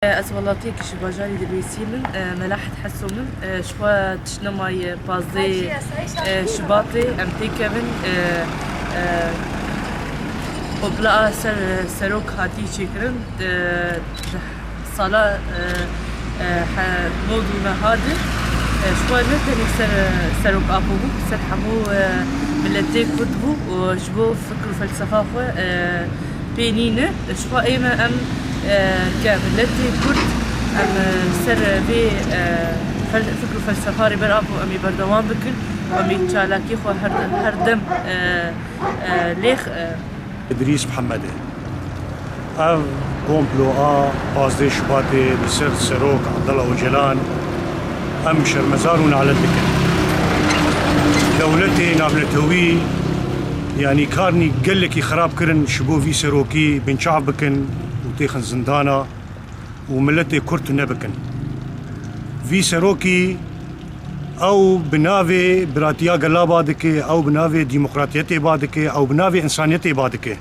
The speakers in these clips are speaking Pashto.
أزولاتي كشباجاري دبيسيمن ملاحة حسومن شوا تشنماي بازي شباطي أمتي كevin وبلا سروك هاتي شكرن صلاة موضوع هذا شوا نتني سروك أبوه سر حمو ملتي كتبو وشبو فكر فلسفة بينينه شوا إيما أم كملتي كرد أم سر بي فكر فلسفاري برابو أمي بردوان بكن وأمي تشالاكي خو هردم ليخ إدريس محمد أو كومبلو بازدي شباتي بسر سروك عبد الله وجلان أم شرمزارون على الذكر دولتي نابلتوي يعني كارني قال لك خراب كرن شبو في سروكي بن شعب بكن وتيخن زندانا وملتي كرت نبكن في سروكي او بنافي براتيا قلابا دكي او بنافي ديمقراطيتي بادكي او بنافي انسانيتي بادكي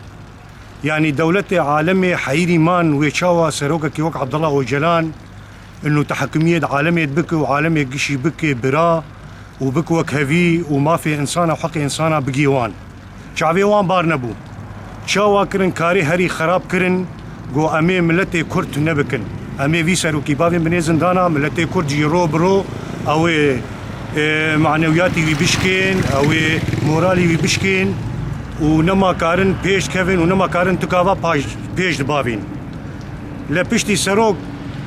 يعني دولتي عالمي حيري مان ويشاوا سروكا كي وقع عبد الله وجلان انه تحكمية عالمية بكي وعالمية قشي بكي برا وبكي وكهفي وما في انسانة وحق انسانة بقيوان شعبي وان بارنبو شاوا كرن كاري هري خراب كرن جو امي ملتي كرت نبكن امي في سروكي بابي بني زندانا ملتي كرت جيرو برو او معنوياتي في بشكين او مورالي في بشكين ونما كارن بيش كيفن ونما كارن تكافا بيش بابين لبشتي سروك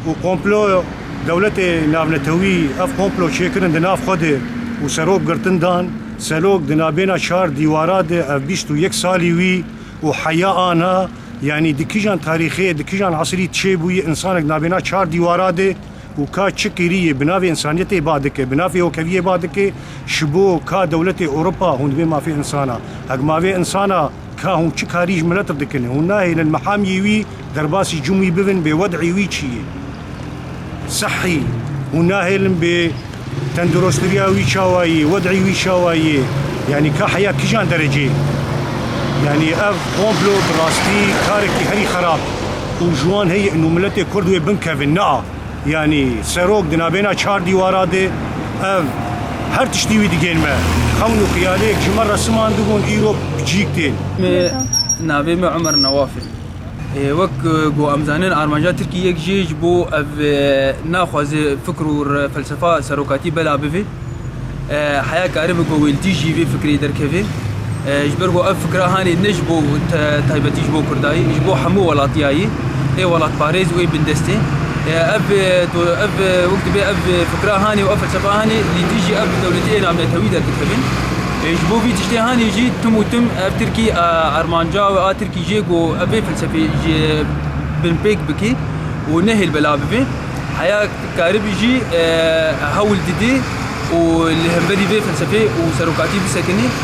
وكومبلو دولتي نافنتوي اف كومبلو شيكرن دناف خده وسروك قرتن دان سروك دنابينا شار ديوارات اف بيشتو يك سالي وي وحياة انا يعني دكيجان تاريخية دكيجان عصري تشيبوي انسانك نابينا شار ديوارات وكا تشكيرية بنافي انسانيتي بعدك بنافي وكفية بعدك شبو كا دولتي اوروبا هون بي ما في انسانا هق ما في انسانا كا هون تشكاريج ملتر دكن هون ناهي للمحامي وي درباسي جمي ببن بوضعي وي تشي صحي هون ناهي ب تندرستريا وي شاواي وضعي وي شاواي يعني كا حياة كيجان درجة يعني اف كومبلو براستي كاركي هري خراب وجوان هي انه ملتي كردوي بن كيفن نعم يعني سروك دنابينا چار ديوارات اف هر تشتيوي ديگين ما خونو خياليك جمرة سمان دبون ايروب بجيكتين نابي ما عمر نوافل وك جو امزانين ارمانجات تركي يك جيج بو اف ناخذ فكر فلسفه سروكاتي بلا بفي حياه كارم جو ويلتي جي في فكري دركفي جبرغو اف فكره هاني نجبو تايبتي جبو كرداي جبو حمو ولاتياي اي ولات باريس وي بندستي اف وقت بي اف فكره هاني واف فلسفه هاني اللي تيجي اف دولتين عم تويدا كتبن جبو في تشتي هاني يجي تم اف تركي ارمانجا و تركي جيجو اف فلسفه بن بيك بكي ونهل بلابي حياه كارب يجي هول ددي واللي هم بدي في فلسفه وسروكاتي بسكني